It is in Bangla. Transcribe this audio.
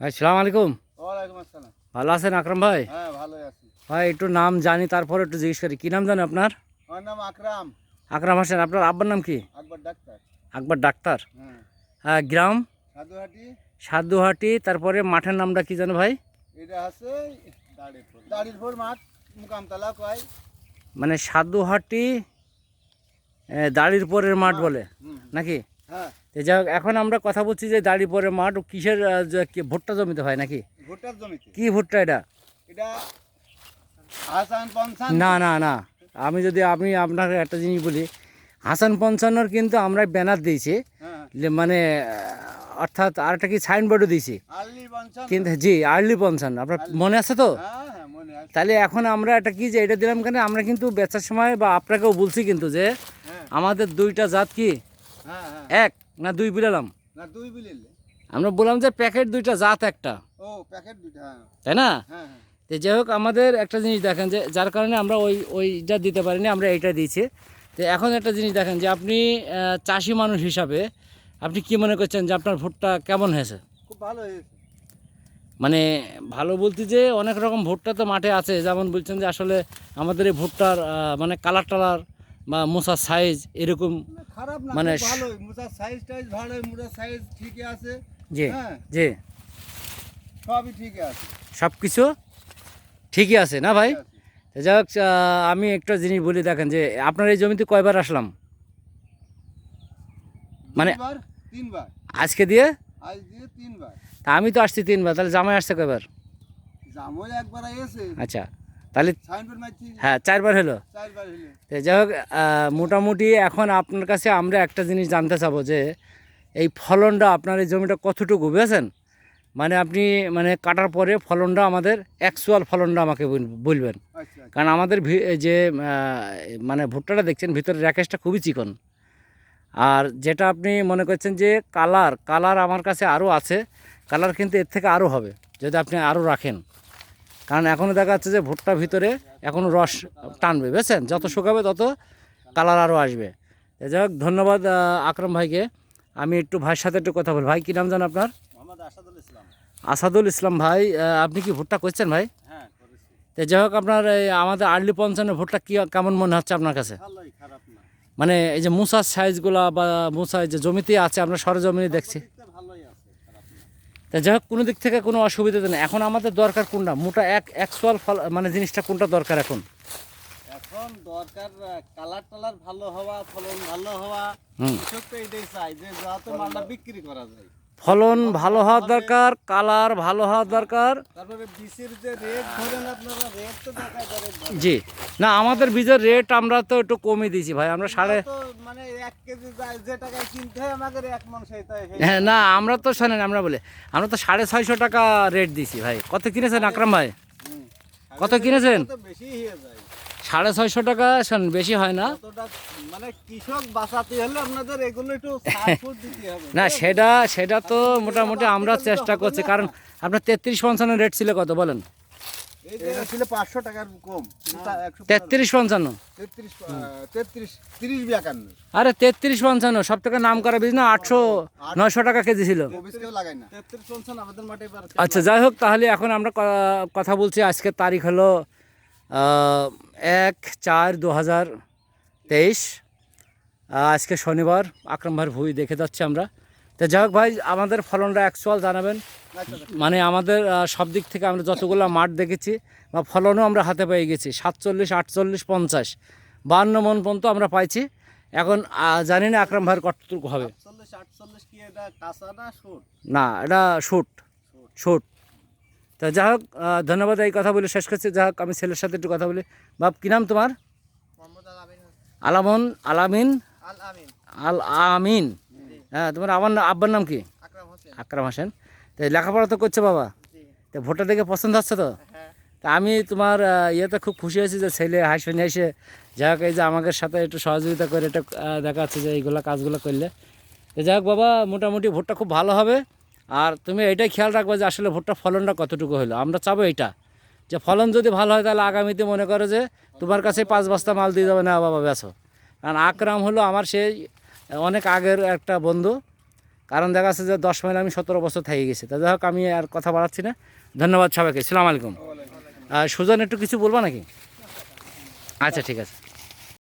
ভাই সালাম আলাইকুম। ওয়ালাইকুম আসসালাম। ভালো আছেন আকরাম ভাই? হ্যাঁ, ভালোই আছি। ভাই একটু নাম জানি, তারপরে একটু জিজ্ঞেস করি কি নাম জানেন আপনার? আমার নাম আকরাম। আকরাম হোসেন। আপনার আব্বার নাম কি? আকবর ডাক্তার। আকবর ডাক্তার। হ্যাঁ। হ্যাঁ, গ্রাম সাধুহাটি। সাধুহাটি। তারপরে মাঠের নামটা কি জানো ভাই? এটা আছে দাড়িরপুর মাঠ, মুকামতলা কয়। মানে সাধুহাটি দাড়িরপরের মাঠ বলে হুম। নাকি? হ্যাঁ, তো যাই হোক, এখন আমরা কথা বলছি যে দাড়িরপরের মাঠ ও কিসের ভুট্টা জমিতে হয় নাকি? ভুট্টার জমিতে। কি ভুট্টা এটা? এটা হাসান পঞ্চান। না না না, আমি আপনাকে একটা জিনিস বলি, হাসান পঞ্চান্নর কিন্তু আমরা ব্যানার দিয়েছি, হ্যাঁ, মানে অর্থাৎ আরেকটা কি সাইনবোর্ডও দিয়েছি, আলী পঞ্চান। কিন্তু জি আর্লি 55 আপনার মনে আছে তো? হ্যাঁ, হ্যাঁ, মনে আছে। তাহলে এখন আমরা একটা কি যে এটা দিলাম কেন, আমরা কিন্তু বেচার সময় বা আপনাকেও বলছি কিন্তু যে হ্যাঁ, আমাদের দুইটা জাত কি হ্যাঁ, হ্যাঁ। এক না দুই বিলালাম? না, দুই বিলিলে। আমরা বললাম যে প্যাকেট দুইটা জাত একটা, ও, প্যাকেট দুইটা। হ্যাঁ, তাই না? হ্যাঁ, হ্যাঁ। তো যাই হোক, আমাদের একটা জিনিস দেখেন যে যার কারণে আমরা ওইটা দিতে পারিনি, আমরা এইটা দিয়েছি। তো এখন একটা জিনিস দেখেন যে আপনি চাষি মানুষ হিসাবে আপনি কি মনে করছেন যে আপনার ভুট্টা কেমন হয়েছে? খুব ভালো হয়েছে। মানে ভালো বলতে যে অনেক রকম ভুট্টা তো মাঠে আছে, যেমন বলছেন যে আসলে আমাদের এই ভুট্টার মানে কালার টালার বা মোসার সাইজ এরকম না, খারাপ না, মানে খুব ভালোই। মুসার সাইজ টাইজ ভালোই, মুসার সাইজ ঠিকই আছে। জি হ্যাঁ, জি সবই ঠিকই আছে। সব কিছু ঠিকই আছে না ভাই? ঠিক আছে। তো যাই হোক, আমি একটা জিনিস বলি, দেখেন যে আপনার এই জমিতে কয়বার আসলাম মানে দুইবার, তিনবার। আজকে দিয়ে? আজ দিয়ে তিনবার। তা আমি তো আসছি 3বার, তাহলে জামাই আসছে কয়বার? জামই একবার এসে আচ্ছা, তাহলে সাইনবোর্ড মারছি। হ্যাঁ 4বার হলো। চারবার হলে। তো যাই হোক, মোটামুটি এখন আপনার কাছে আমরা একটা জিনিস জানতে চাবো যে এই ফলনটা আপনার এই জমিটা কতটুকু, বুঝেছেন? মানে আপনি মানে কাটার পরে ফলনটা আমাদের অ্যাকচুয়াল ফলনটা আমাকে বলবেন। আচ্ছা, আচ্ছা। কারণ আমাদের এই যে মানে ভুট্টাটা দেখছেন ভিতরে র্যাকেশটা খুবই চিকন, আর যেটা আপনি মনে করছেন যে কালার আমার কাছে আরও আছে, কালার কিন্তু এর থেকে আরও হবে যদি আপনি আরও রাখেন। কারণ এখনও দেখা যাচ্ছে যে ভুট্টার ভিতরে এখনও রস টানবে, বুঝছেন? যত শুকাবে তত কালার আরও আসবে। যাই হোক, ধন্যবাদ আকরাম ভাইকে। আমি একটু ভাইয়ের সাথে একটু কথা বলি। ভাই কী নাম জান আপনার? মোহাম্মদ আসাদুল ইসলাম। আসাদুল ইসলাম ভাই, আপনি কি ভুট্টা করছেন ভাই? হ্যাঁ, করেছি। তো যাই হোক, আপনার এই আমাদের আর্লি 55 ভুট্টা কি কেমন মনে হচ্ছে আপনার কাছে? ভালোই, খারাপ না। মানে এই যে মুসার সাইজগুলা বা মুসা যে জমিতে আছে, আমরা সরজমিনে দেখছি। দেখতে ভালোই আছে, খারাপ না। তা যাই হোক, কোনো দিক থেকে কোনো অসুবিধা তো নেই। এখন আমাদের দরকার কোনটা, মোটা অ্যাকচুয়াল ফল মানে জিনিসটা কোনটা দরকার এখন? এখন দরকার কালার টালার ভালো হওয়া, ফলন ভালো হওয়া। হুম, কৃষক তো এটাই চাই যে যাতে মালটা বিক্রি করা যায়। ফলন ভালো হওয়ার দরকার, কালার ভালো হওয়ার দরকার। তারপরে বীজের যে রেট ধরেন, আপনারা রেট তো দেখায় ধরেন। জি, না আমাদের বীজের রেট আমরা তো একটু কমই দিয়েছি ভাই, আমরা সাড়ে তো মানে 1 কেজি যায় যে টাকায় কিনতে হয় আমাদের 1 মণ সেইটাই। হ্যাঁ না, আমরা তো শোনেন, আমরা তো 650 টাকা রেট দিয়েছি ভাই। কত কিনেছেন আকরাম ভাই? কত কিনেছেন? বেশি হয়ে যায়। 650 টাকা, শোনেন বেশি হয় না। কতটা মানে কৃষক বাঁচাতে হলে আপনাদের এগুলো একটু সাপোর্ট দিতে হবে। না সেটা তো মোটামুটি আমরা চেষ্টা করছি, কারণ আপনার 33-55 রেট ছিল, কত বলেন? এই যে ছিল 500 টাকার কম। 33-55? 33 33 30 52। আরে 33-55 সব থেকে নাম করা বীজ না, 800-900 টাকা কেজি ছিল। কেউ লাগাই না। 33 55 আমাদের মাঠে পারে। আচ্ছা, যাই হোক, তাহলে এখন আমরা কথা বলছি। আজকের তারিখ হলো 1/4/2023। আজকে শনিবার। আকরাম ভাইয়ের ভুঁই দেখে যাচ্ছি আমরা। তো যাই হোক ভাই, আমাদের ফলনটা অ্যাকচুয়াল জানাবেন। মানে আমাদের সব দিক থেকে আমরা যতগুলো মাঠ দেখেছি বা ফলনও আমরা হাতে পেয়ে গেছি 47, 48, 50, 52 মন পর্যন্ত আমরা পাইছি। এখন জানি না আকরাম ভাইয়ের কতটুকু হবে। 47 48 কি এটা কাঁচা না শুট? না, এটা শুট। তো যাই হোক, ধন্যবাদ। এই কথা বলে শেষ করছি। যাই হোক, আমি ছেলের সাথে একটু কথা বলি। বাপ, কী নাম তোমার? মোহাম্মদ আলামিন। আল আমিন। আল আমিন। হ্যাঁ, তোমার আব্বার নাম কি? আকরাম হোসেন। আকরাম হোসেন। তো লেখাপড়া তো করছে বাবা? জি। তো ভোটটা দেখে পছন্দ হচ্ছে তো? হ্যাঁ। তা আমি তোমার ইয়েতে খুব খুশি হয়েছি যে ছেলে হাসি এসে যাই হোক এই যে আমাদের সাথে একটু সহযোগিতা করে এটা দেখা যাচ্ছে যে এইগুলো কাজগুলো করলে। তো যাই হোক বাবা, মোটামুটি ভোটটা খুব ভালো হবে। আর তুমি এটাই খেয়াল রাখবে যে আসলে ভোটটা ফলনটা কতটুকু হলো। আমরা চাবো এইটা, যে ফলন যদি ভালো হয় তাহলে আগামীতে মনে করো যে তোমার কাছে 5 বস্তা মাল দিয়ে যাবে, না বাবা বেচো। কারণ আকরাম হলো আমার সেই অনেক আগের একটা বন্ধু। কারণ দেখা যাচ্ছে যে 10 মাইল আমি 17 বছর থেকে গেছি। তা যাই হোক আমি আর কথা বাড়াচ্ছি না, ধন্যবাদ সবাইকে, সালাম আলাইকুম। সুজন একটু কিছু বলবা নাকি? আচ্ছা ঠিক আছে।